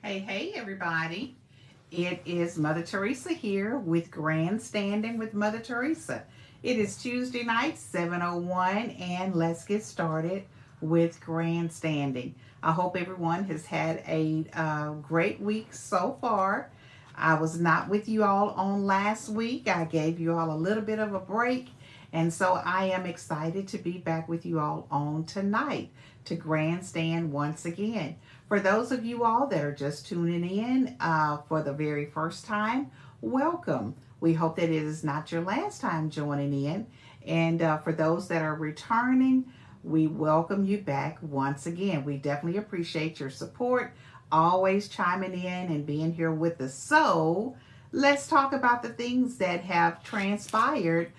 Hey, everybody. It is Mother Teresa here with Grandstanding with Mother Teresa. It is Tuesday night, 7:01, and let's get started with Grandstanding. I hope everyone has had a great week so far. I was not with you all on last week. I gave you all a little bit of a break, and so I am excited to be back with you all on tonight to grandstand once again. For those of you all that are just tuning in for the very first time, welcome. We hope that it is not your last time joining in. And for those that are returning, we welcome you back once again. We definitely appreciate your support, always chiming in and being here with us. So let's talk about the things that have transpired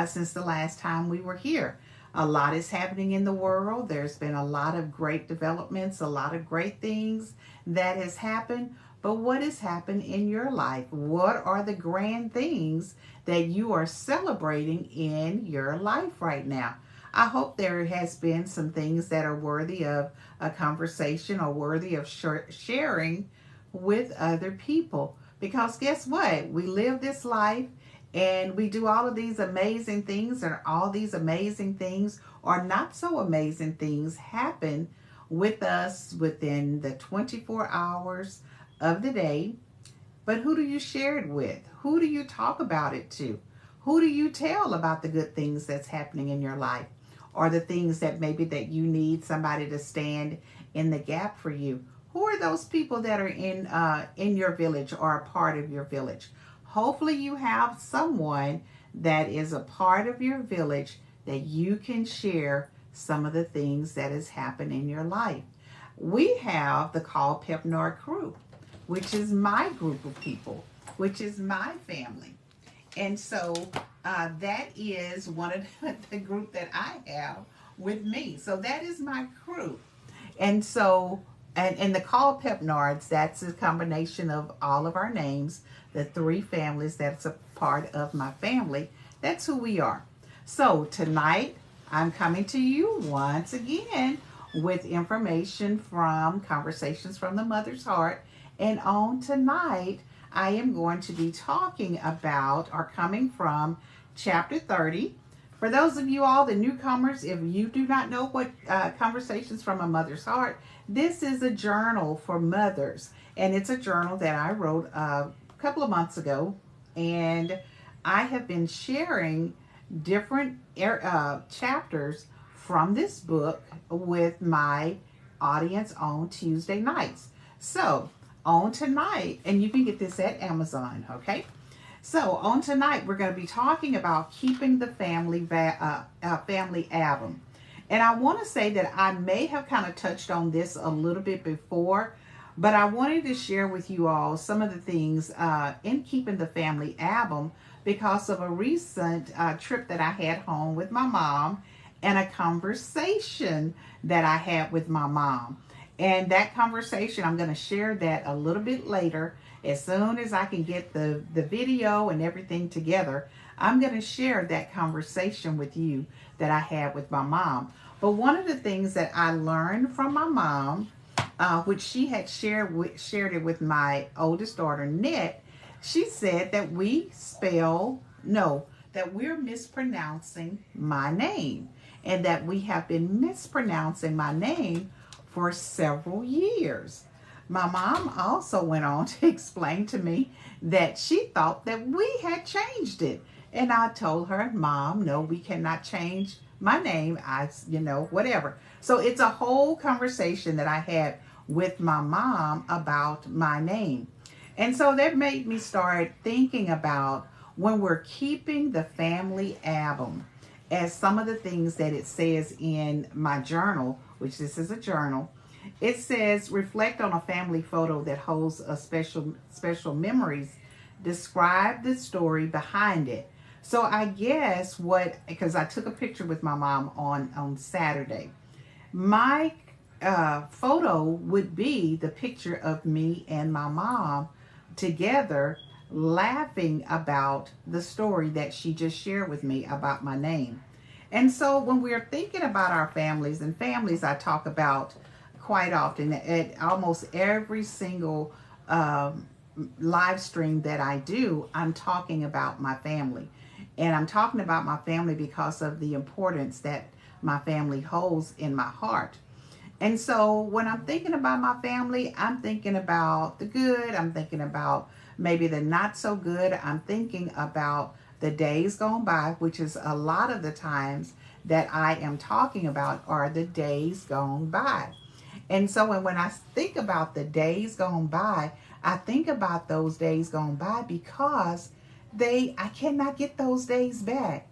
since the last time we were here. A lot is happening in the world. There's been a lot of great developments, a lot of great things that has happened. But what has happened in your life? What are the grand things that you are celebrating in your life right now? I hope there has been some things that are worthy of a conversation or worthy of sharing with other people. Because guess what? We live this life and we do all of these amazing things, and all these amazing things or not so amazing things happen with us within the 24 hours of the day. But who do you share it with? Who do you talk about it to? Who do you tell about the good things that's happening in your life, or the things that maybe that you need somebody to stand in the gap for you? Who are those people that are in your village or a part of your village? Hopefully you have someone that is a part of your village that you can share some of the things that has happened in your life. We have the Call Pepnor crew, which is my group of people, which is my family. And so that is one of the group that I have with me. So that is my crew. And so, and the Call Pepnards, that's a combination of all of our names, the three families that's a part of my family. That's who we are. So tonight, I'm coming to you once again with information from Conversations from the Mother's Heart. And on tonight, I am going to be talking about or coming from chapter 30. For those of you all, the newcomers, if you do not know what Conversations from a Mother's Heart, this is a journal for mothers. And it's a journal that I wrote a couple of months ago. And I have been sharing different chapters from this book with my audience on Tuesday nights. So on tonight, and you can get this at Amazon, okay? So on tonight, we're going to be talking about keeping the family album. And I want to say that I may have kind of touched on this a little bit before, but I wanted to share with you all some of the things in keeping the family album because of a recent trip that I had home with my mom and a conversation that I had with my mom. And that conversation, I'm going to share that a little bit later. As soon as I can get the video and everything together, I'm going to share that conversation with you that I had with my mom. But one of the things that I learned from my mom, which she had shared it with my oldest daughter, Net, she said that that we're mispronouncing my name, and that we have been mispronouncing my name for several years. My mom also went on to explain to me that she thought that we had changed it. And I told her, Mom, no, we cannot change my name. Whatever. So it's a whole conversation that I had with my mom about my name. And so that made me start thinking about when we're keeping the family album, as some of the things that it says in my journal, which this is a journal. It says, reflect on a family photo that holds a special memories. Describe the story behind it. So I guess because I took a picture with my mom on Saturday. My photo would be the picture of me and my mom together laughing about the story that she just shared with me about my name. And so when we're thinking about our families, and families I talk about quite often. At almost every single um, live stream that I do, I'm talking about my family. And I'm talking about my family because of the importance that my family holds in my heart. And so when I'm thinking about my family, I'm thinking about the good, I'm thinking about maybe the not so good, I'm thinking about the days gone by, which is a lot of the times that I am talking about are the days gone by. And so when I think about the days gone by, I think about those days gone by because I cannot get those days back.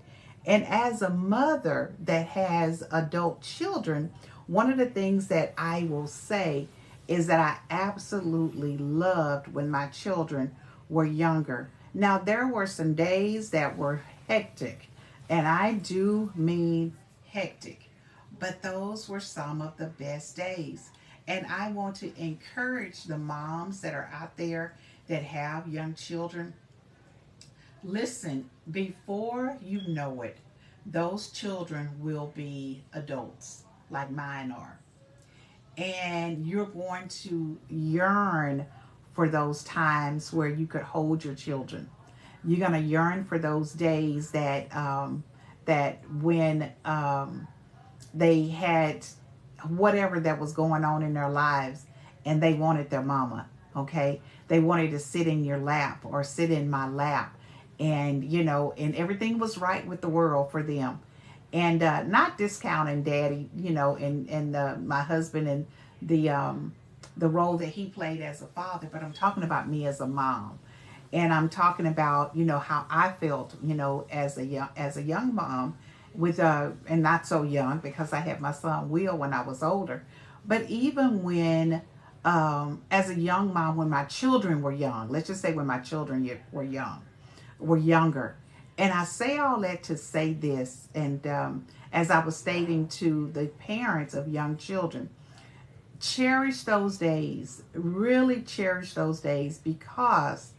And as a mother that has adult children, one of the things that I will say is that I absolutely loved when my children were younger. Now, there were some days that were hectic, and I do mean hectic, but those were some of the best days. And I want to encourage the moms that are out there that have young children. Listen, before you know it, those children will be adults like mine are. And you're going to yearn for those times where you could hold your children. You're going to yearn for those days that when they had whatever that was going on in their lives and they wanted their mama, okay? They wanted to sit in your lap or sit in my lap, and and everything was right with the world for them. And not discounting daddy, and my husband and the role that he played as a father, but I'm talking about me as a mom. And I'm talking about how I felt as a young mom with and not so young because I had my son Will when I was older, but even when as a young mom, when my children were young, let's just say when my children were younger. And I say all that to say this, and as I was stating to the parents of young children, cherish those days, really cherish those days, because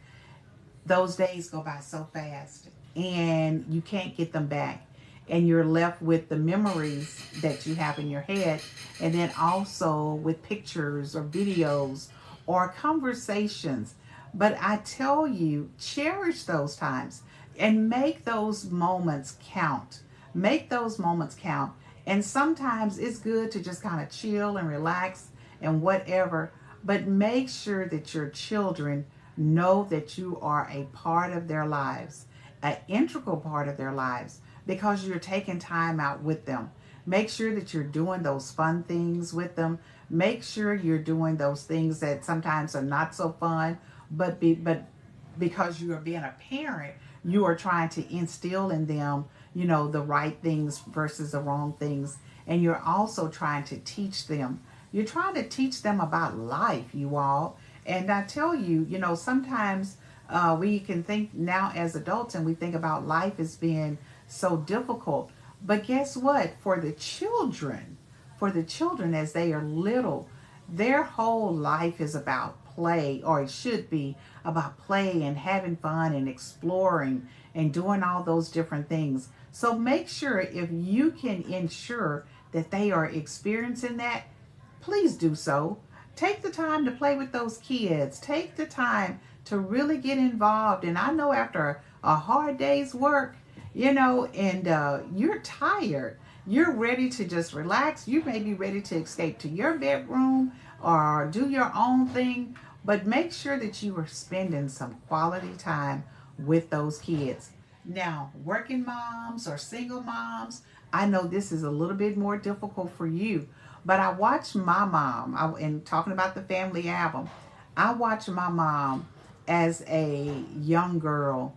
those days go by so fast and you can't get them back. And you're left with the memories that you have in your head, and then also with pictures or videos or conversations. But I tell you, cherish those times and make those moments count. Make those moments count. And sometimes it's good to just kind of chill and relax and whatever, but make sure that your children know that you are a part of their lives, an integral part of their lives, because you're taking time out with them. Make sure that you're doing those fun things with them. Make sure you're doing those things that sometimes are not so fun, but because you are being a parent, you are trying to instill in them, the right things versus the wrong things. And you're also trying to teach them. You're trying to teach them about life, you all. And I tell you, sometimes we can think now as adults and we think about life as being so difficult. But guess what? For the children as they are little, their whole life is about play, or it should be about play and having fun and exploring and doing all those different things. So make sure, if you can ensure that they are experiencing that, please do so. Take the time to play with those kids. Take the time to really get involved. And I know after a hard day's work, and you're tired, you're ready to just relax. You may be ready to escape to your bedroom or do your own thing, but make sure that you are spending some quality time with those kids. Now, working moms or single moms, I know this is a little bit more difficult for you, but I watched my mom, and talking about the family album, I watched my mom as a young girl.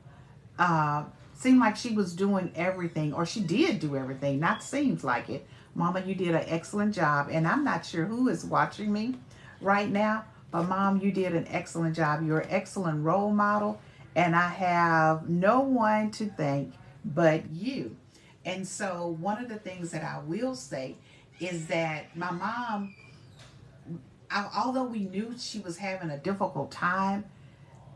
Seemed like she was doing everything, or she did do everything. Not seems like it. Mama, you did an excellent job. And I'm not sure who is watching me right now, but Mom, you did an excellent job. You're an excellent role model. And I have no one to thank but you. And so one of the things that I will say is that my mom, although we knew she was having a difficult time,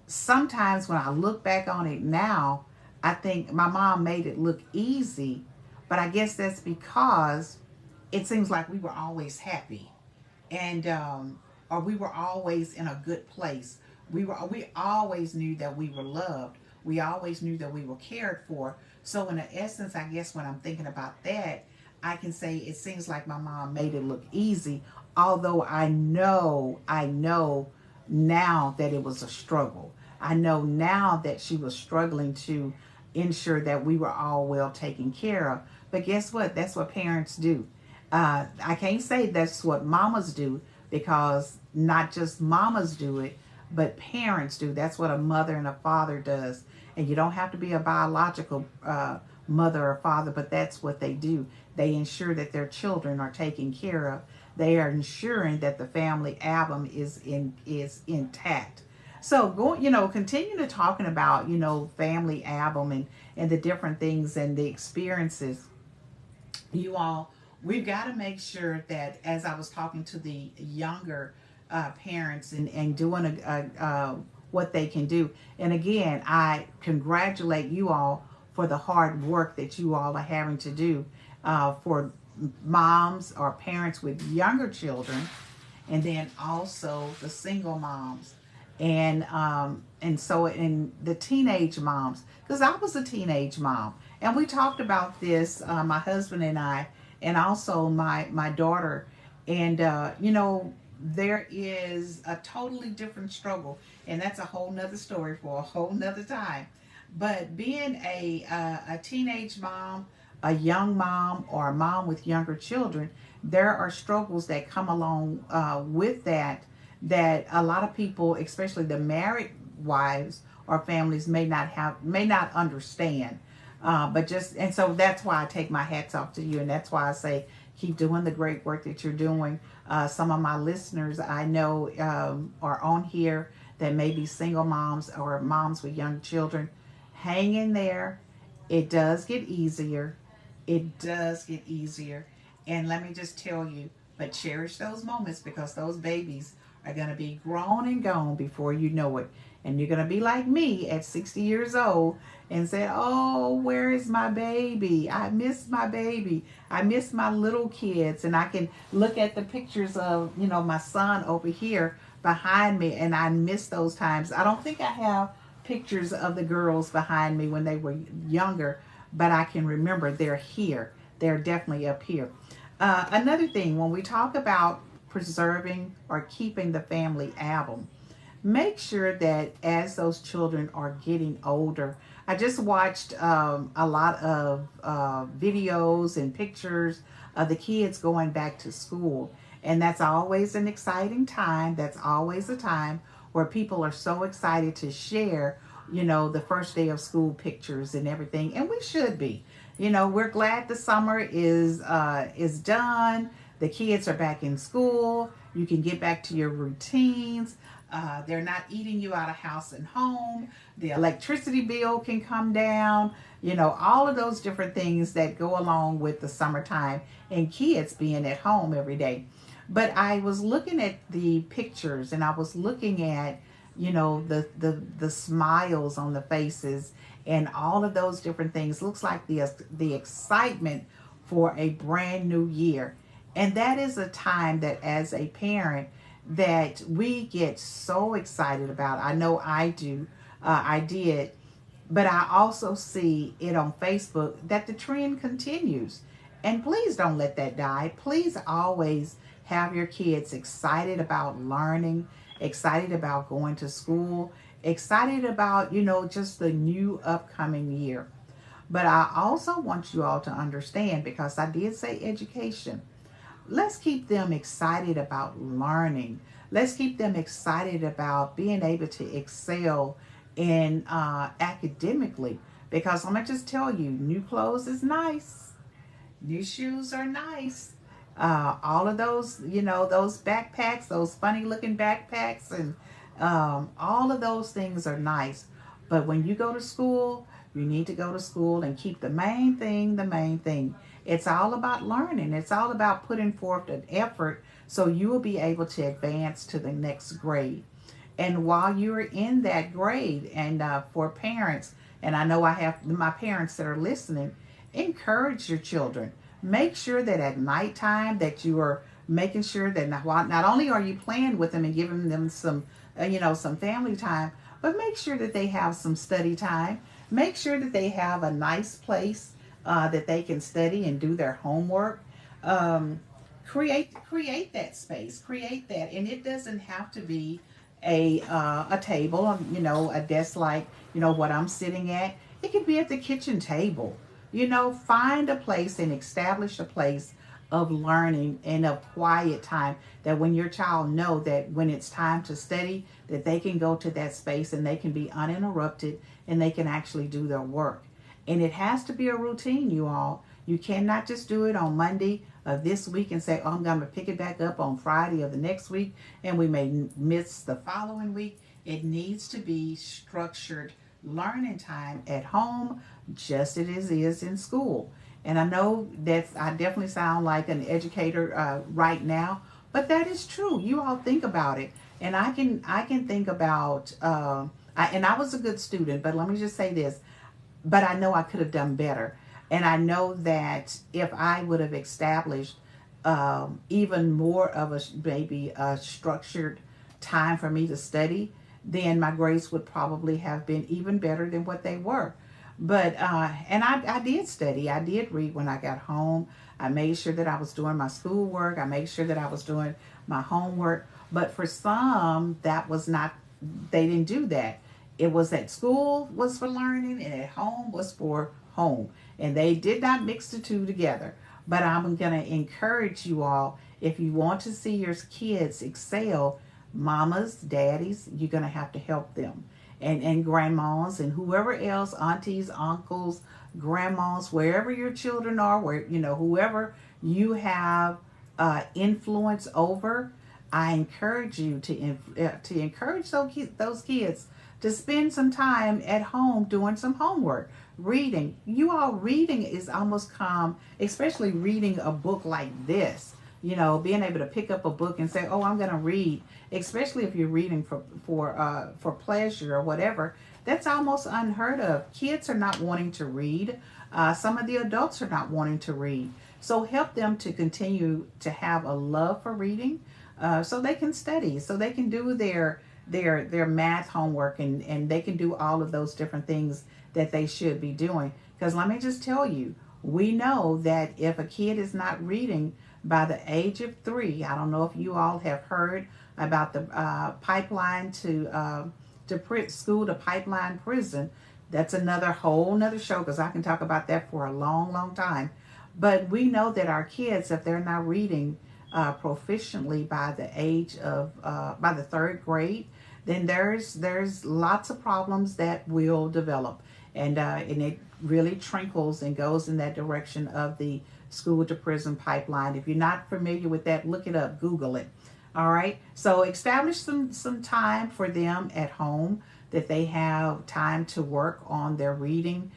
sometimes when I look back on it now, I think my mom made it look easy, but I guess that's because it seems like we were always happy. and or we were always in a good place. We always knew that we were loved. We always knew that we were cared for. So in essence, I guess when I'm thinking about that, I can say it seems like my mom made it look easy, although I know now that it was a struggle. I know now that she was struggling to ensure that we were all well taken care of. But guess what? That's what parents do. I can't say that's what mamas do, because not just mamas do it, but parents do. That's what a mother and a father does. And you don't have to be a biological mother or father, but that's what they do. They ensure that their children are taken care of. They are ensuring that the family album is intact. So continue to talking about family album and the different things and the experiences. You all, we've got to make sure that, as I was talking to the younger parents and doing what they can do. And again, I congratulate you all for the hard work that you all are having to do for moms or parents with younger children, and then also the single moms, and the teenage moms, because I was a teenage mom, and we talked about this, my husband and I, and also my daughter, and there is a totally different struggle, and that's a whole nother story for a whole nother time. But being a teenage mom, a young mom, or a mom with younger children, there are struggles that come along with that, that a lot of people, especially the married wives or families, may not understand. But just and so that's why I take my hats off to you, and that's why I say keep doing the great work that you're doing. Some of my listeners I know are on here that may be single moms or moms with young children. Hang in there. It does get easier. It does get easier. And let me just tell you, but cherish those moments, because those babies are going to be grown and gone before you know it. And you're going to be like me at 60 years old and say, oh, where is my baby? I miss my baby. I miss my little kids. And I can look at the pictures of, my son over here behind me, and I miss those times. I don't think I have pictures of the girls behind me when they were younger, but I can remember they're here. They're definitely up here. Another thing, when we talk about preserving or keeping the family album, make sure that as those children are getting older, I just watched a lot of videos and pictures of the kids going back to school. And that's always an exciting time. That's always a time where people are so excited to share, the first day of school pictures and everything. And we should be. We're glad the summer is done. The kids are back in school. You can get back to your routines. They're not eating you out of house and home. The electricity bill can come down. All of those different things that go along with the summertime and kids being at home every day. But I was looking at the pictures, and I was looking at, the smiles on the faces and all of those different things. Looks like the excitement for a brand new year. And that is a time that, as a parent, that we get so excited about. I know I do. I did. But I also see it on Facebook that the trend continues. And please don't let that die. Please always have your kids excited about learning, excited about going to school, excited about, just the new upcoming year. But I also want you all to understand, because I did say education. Let's keep them excited about learning. Let's keep them excited about being able to excel in academically. Because I'm going to just tell you, new clothes is nice. New shoes are nice. All of those, those backpacks, those funny looking backpacks, and all of those things are nice. But when you go to school, you need to go to school and keep the main thing the main thing. It's all about learning. It's all about putting forth an effort so you will be able to advance to the next grade. And while you're in that grade, and for parents, and I know I have my parents that are listening, encourage your children. Make sure that at nighttime that you are making sure that not only are you playing with them and giving them some, some family time, but make sure that they have some study time. Make sure that they have a nice place that they can study and do their homework. Um, create that space, create that, and it doesn't have to be a table, a desk like what I'm sitting at. It could be at the kitchen table. Find a place and establish a place of learning and of quiet time, that when your child know that when it's time to study, that they can go to that space and they can be uninterrupted and they can actually do their work. And it has to be a routine, you all. You cannot just do it on Monday of this week and say, oh, I'm going to pick it back up on Friday of the next week, and we may miss the following week. It needs to be structured learning time at home, just as it is in school. And I know that I definitely sound like an educator right now, but that is true. You all think about it, and I can think about. And I was a good student, but let me just say this. But I know I could have done better, and I know that if I would have established even more of maybe a structured time for me to study, then my grades would probably have been even better than what they were. But and I did study. I did read when I got home. I made sure that I was doing my schoolwork. I made sure that I was doing my homework. But for some, that was not. They didn't do that. It was at school was for learning, and at home was for home, and they did not mix the two together. But I'm going to encourage you all, if you want to see your kids excel, mamas, daddies, you're going to have to help them, and grandmas and whoever else, aunties, uncles, grandmas, wherever your children are, where whoever you have influence over. I encourage you to encourage those kids to spend some time at home doing some homework, reading. You all, reading is almost calm, especially reading a book like this. Being able to pick up a book and say, "Oh, I'm going to read," especially if you're reading for pleasure or whatever. That's almost unheard of. Kids are not wanting to read. Some of the adults are not wanting to read. So help them to continue to have a love for reading, so they can study, so they can do their math homework, and they can do all of those different things that they should be doing. Because let me just tell you, we know that if a kid is not reading by the age of 3, I don't know if you all have heard about the pipeline to school to pipeline prison. That's whole nother show, because I can talk about that for a long, long time. But we know that our kids, if they're not reading proficiently by the age of by the 3rd grade, then there's lots of problems that will develop, and it really trickles and goes in that direction of the school to prison pipeline. If you're not familiar with that, look it up, Google it. All right, so establish some time for them at home, that they have time to work on their reading,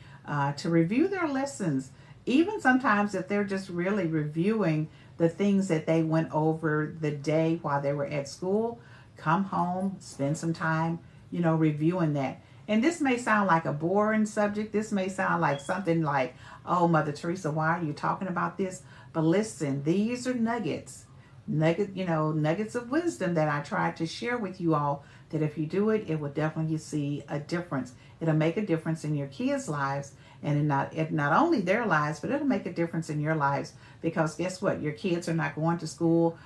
to review their lessons. Even sometimes if they're just really reviewing the things that they went over the day while they were at school, come home, spend some time, reviewing that. And this may sound like a boring subject. This may sound like something like, oh, Mother Teresa, why are you talking about this? But listen, these are nuggets of wisdom that I tried to share with you all, that if you do it, it will definitely see a difference. It'll make a difference in your kids' lives, and not only their lives, but it'll make a difference in your lives, because guess what? Your kids are not going to school,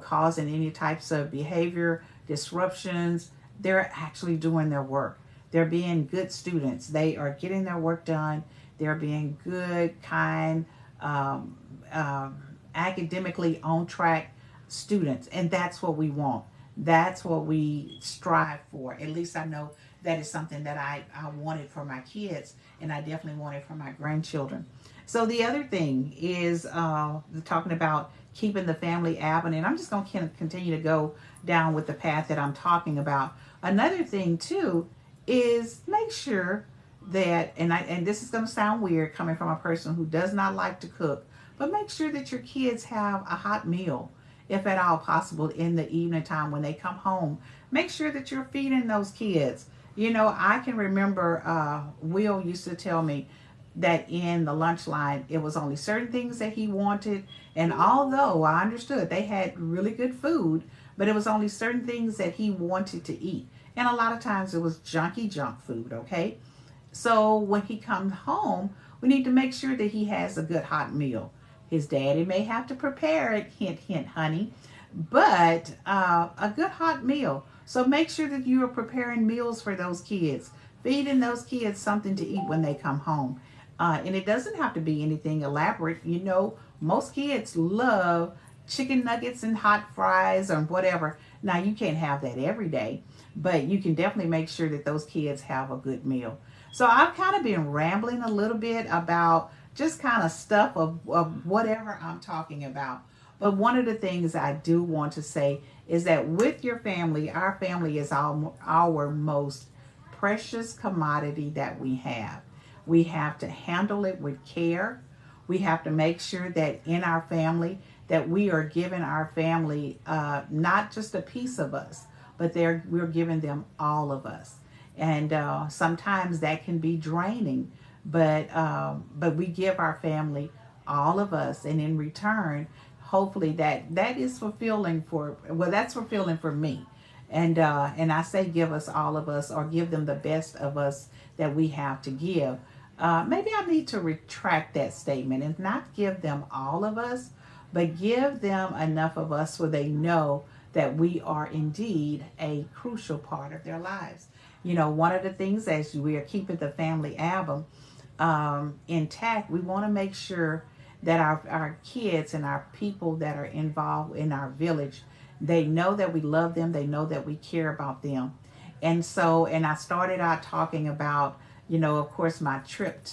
causing any types of behavior disruptions. They're actually doing their work. They're being good students. They are getting their work done. They're being good, kind, academically on track students. And that's what we want. That's what we strive for. At least I know that is something that I wanted for my kids, and I definitely wanted for my grandchildren. So the other thing is talking about keeping the family avenue. And I'm just going to continue to go down with the path that I'm talking about. Another thing too is make sure that, and this is going to sound weird coming from a person who does not like to cook, but make sure that your kids have a hot meal, if at all possible, in the evening time when they come home. Make sure that you're feeding those kids. I can remember Will used to tell me, that in the lunch line, it was only certain things that he wanted. And although I understood they had really good food, but it was only certain things that he wanted to eat. And a lot of times it was junky junk food, okay? So when he comes home, we need to make sure that he has a good hot meal. His daddy may have to prepare it, hint, hint, honey, but a good hot meal. So make sure that you are preparing meals for those kids, feeding those kids something to eat when they come home. And it doesn't have to be anything elaborate. You know, most kids love chicken nuggets and hot fries or whatever. Now, you can't have that every day, but you can definitely make sure that those kids have a good meal. So I've kind of been rambling a little bit about just kind of stuff of whatever I'm talking about. But one of the things I do want to say is that with your family, our family is our most precious commodity that we have. We have to handle it with care. We have to make sure that in our family that we are giving our family not just a piece of us, but we're giving them all of us. And sometimes that can be draining, but we give our family all of us, and in return, hopefully that is fulfilling for that's fulfilling for me. And I say give us all of us, or give them the best of us that we have to give. Maybe I need to retract that statement and not give them all of us, but give them enough of us so they know that we are indeed a crucial part of their lives. You know, one of the things as we are keeping the family album intact, we want to make sure that our kids and our people that are involved in our village, they know that we love them, they know that we care about them. And so, and I started out talking about, you know, of course, my trip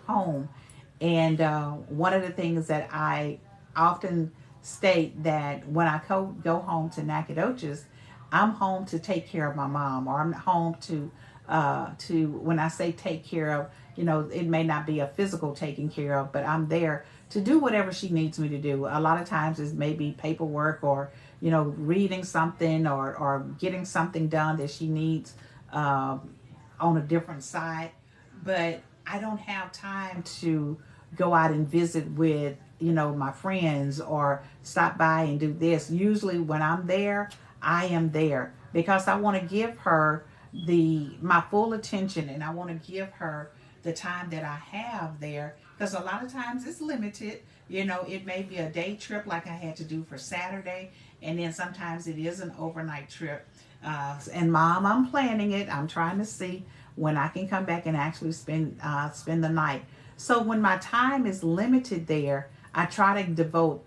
home. And one of the things that I often state that when I go home to Nacogdoches, I'm home to take care of my mom, or I'm home to when I say take care of, you know, it may not be a physical taking care of, but I'm there to do whatever she needs me to do. A lot of times it's maybe paperwork, or, you know, reading something, or getting something done that she needs on a different side. But I don't have time to go out and visit with, you know, my friends, or stop by and do this. Usually when I'm there, I am there because I want to give her my full attention, and I want to give her the time that I have there, because a lot of times it's limited. You know, it may be a day trip like I had to do for Saturday, and then sometimes it is an overnight trip. And Mom, I'm planning it. I'm trying to see when I can come back and actually spend the night. So when my time is limited there, I try to devote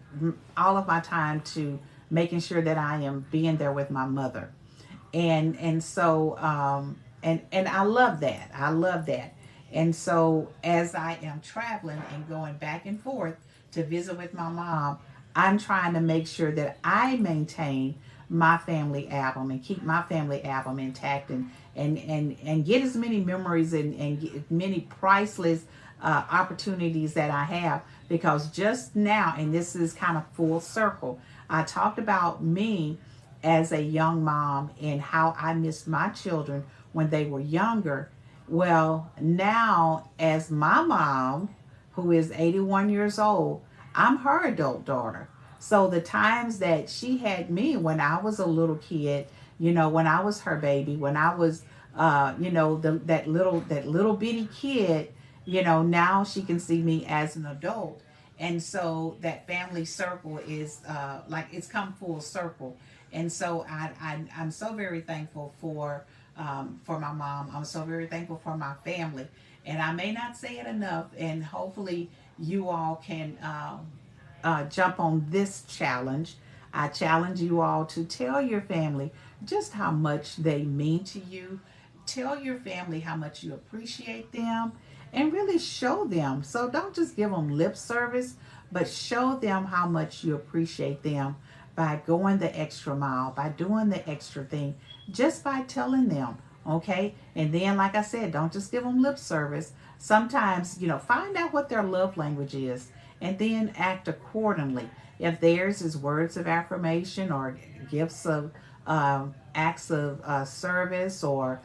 all of my time to making sure that I am being there with my mother. And so and I love that. I love that. And so as I am traveling and going back and forth to visit with my mom, I'm trying to make sure that I maintain my family album and keep my family album intact, and get as many memories and get many priceless opportunities that I have. Because just now, and this is kind of full circle, I talked about me as a young mom and how I missed my children when they were younger. Well, now as my mom, who is 81 years old, I'm her adult daughter. So the times that she had me when I was a little kid, you know, when I was her baby, when I was, you know, that little bitty kid, you know, now she can see me as an adult. And so that family circle is like it's come full circle. And so I'm so very thankful for my mom. I'm so very thankful for my family. And I may not say it enough, and hopefully you all can jump on this challenge. I challenge you all to tell your family just how much they mean to you. Tell your family how much you appreciate them, and really show them. So don't just give them lip service, but show them how much you appreciate them by going the extra mile, by doing the extra thing, just by telling them. Okay. And then, like I said, don't just give them lip service. Sometimes, you know, find out what their love language is, and then act accordingly. If theirs is words of affirmation, or gifts of acts of service, or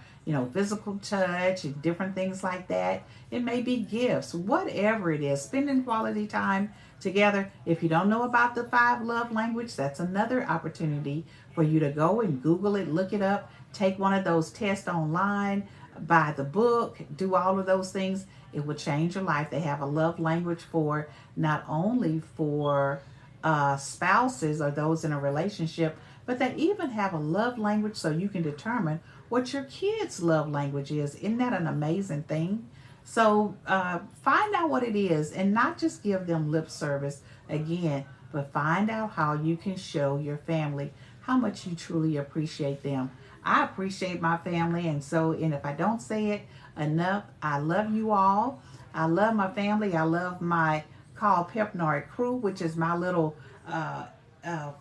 physical touch and different things like that. It may be gifts, whatever it is, spending quality time together. If you don't know about the 5 love language, that's another opportunity for you to go and Google it, look it up, take one of those tests online, buy the book, do all of those things. It will change your life. They have a love language for not only for spouses or those in a relationship, but they even have a love language so you can determine what your kids' love language is. Isn't that an amazing thing? So find out what it is and not just give them lip service again, but find out how you can show your family how much you truly appreciate them. I appreciate my family, and if I don't say it enough, I love you all. I love my family. I love my Call Pepnard crew, which is my little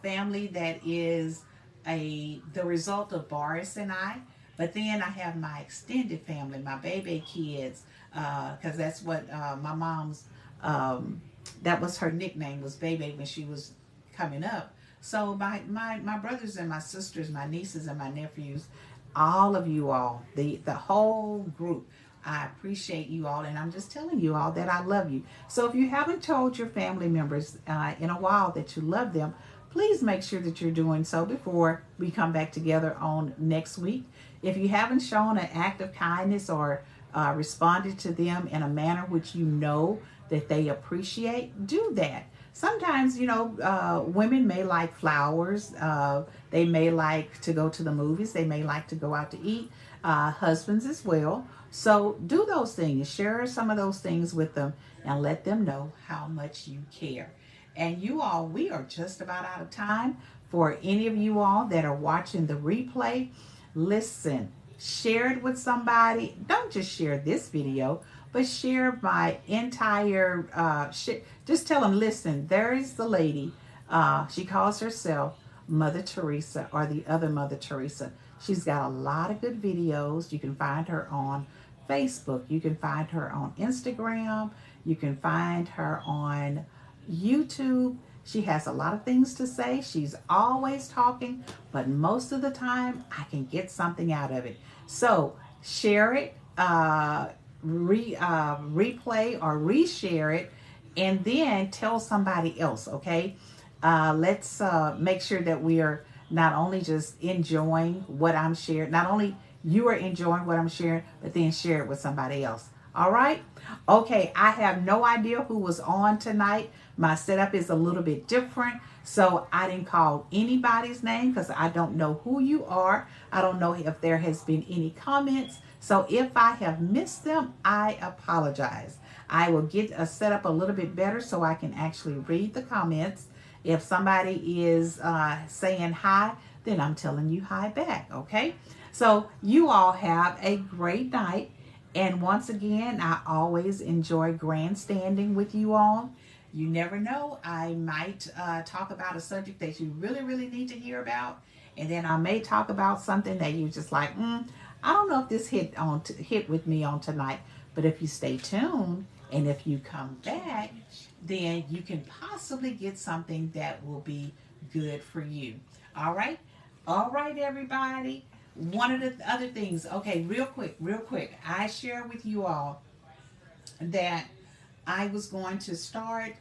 family that is the result of Boris and I. But then I have my extended family, my baby kids, because that's what my mom's, that was her nickname, was Baby when she was coming up. So my brothers and my sisters, my nieces and my nephews, all of you all, the whole group, I appreciate you all, and I'm just telling you all that I love you. So if you haven't told your family members in a while that you love them, please make sure that you're doing so before we come back together on next week. If you haven't shown an act of kindness or responded to them in a manner which you know that they appreciate, do that. Sometimes, women may like flowers. They may like to go to the movies. They may like to go out to eat. Husbands as well. So do those things. Share some of those things with them and let them know how much you care. And you all, we are just about out of time. For any of you all that are watching the replay, listen, share it with somebody. Don't just share this video, but share my entire, just tell them, listen, there is the lady. She calls herself Mother Teresa, or the other Mother Teresa. She's got a lot of good videos. You can find her on Facebook. You can find her on Instagram. You can find her on YouTube. She has a lot of things to say. She's always talking, but most of the time I can get something out of it. So share it, replay or reshare it, and then tell somebody else, okay? Let's make sure that we are not only just enjoying what I'm sharing, not only you are enjoying what I'm sharing, but then share it with somebody else. All right? Okay, I have no idea who was on tonight. My setup is a little bit different, so I didn't call anybody's name because I don't know who you are. I don't know if there has been any comments. So if I have missed them, I apologize. I will get a setup a little bit better so I can actually read the comments. If somebody is saying hi, then I'm telling you hi back, okay? So you all have a great night. And once again, I always enjoy grandstanding with you all. You never know, I might talk about a subject that you really, really need to hear about. And then I may talk about something that you're just like, I don't know if this hit with me on tonight. But if you stay tuned and if you come back, then you can possibly get something that will be good for you. All right? All right, everybody. One of the other things, okay, real quick, I share with you all that I was going to start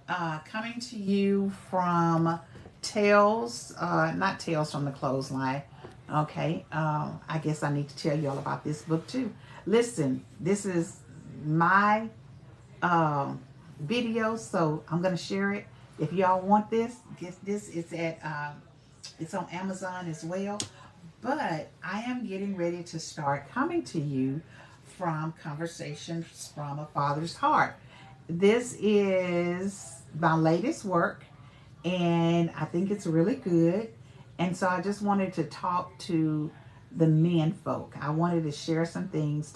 coming to you from Tales, not Tales from the Clothesline. Okay, I guess I need to tell you all about this book too. Listen, this is my video, so I'm going to share it. If y'all want this, get this. It's on Amazon as well. But I am getting ready to start coming to you from Conversations from a Father's Heart. This is my latest work, and I think it's really good. And so I just wanted to talk to the men folk. I wanted to share some things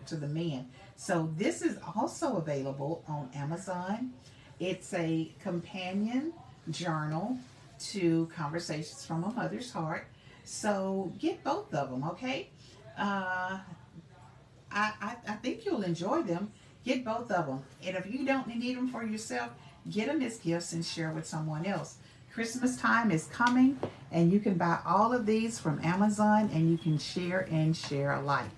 to the men. So this is also available on Amazon. It's a companion journal to Conversations from a Mother's Heart. So get both of them, okay? I think you'll enjoy them. Get both of them. And if you don't need them for yourself, get them as gifts and share with someone else. Christmas time is coming, And you can buy all of these from Amazon, and you can share and share alike.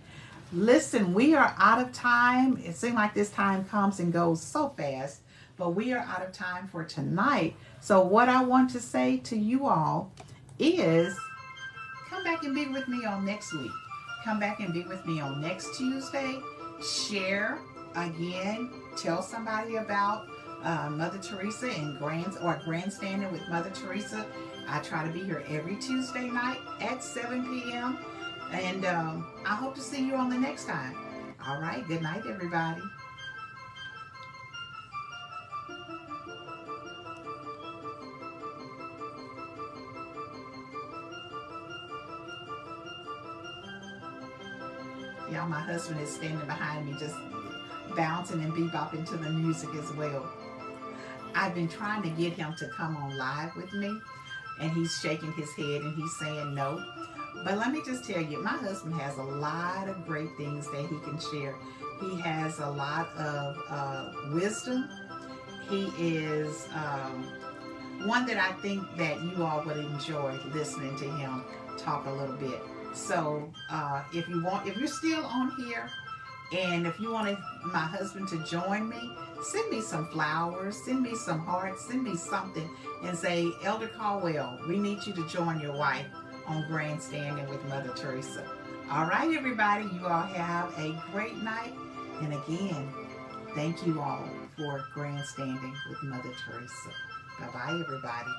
Listen, we are out of time. It seems like this time comes and goes so fast, but we are out of time for tonight. So what I want to say to you all is come back and be with me on next week. Come back and be with me on next Tuesday. Share again. Tell somebody about Mother Teresa and grandstanding with Mother Teresa. I try to be here every Tuesday night at 7 p.m. And I hope to see you on the next time. All right. Good night, everybody. Y'all, my husband is standing behind me just bouncing and bebopping to the music as well. I've been trying to get him to come on live with me, and he's shaking his head and he's saying no. But let me just tell you, my husband has a lot of great things that he can share. He has a lot of wisdom. He is one that I think that you all would enjoy listening to him talk a little bit. So if you're still on here, and if you want my husband to join me, send me some flowers, send me some hearts, send me something, and say, Elder Caldwell, we need you to join your wife on Grandstanding with Mother Teresa. All right, everybody, you all have a great night. And again, thank you all for Grandstanding with Mother Teresa. Bye-bye, everybody.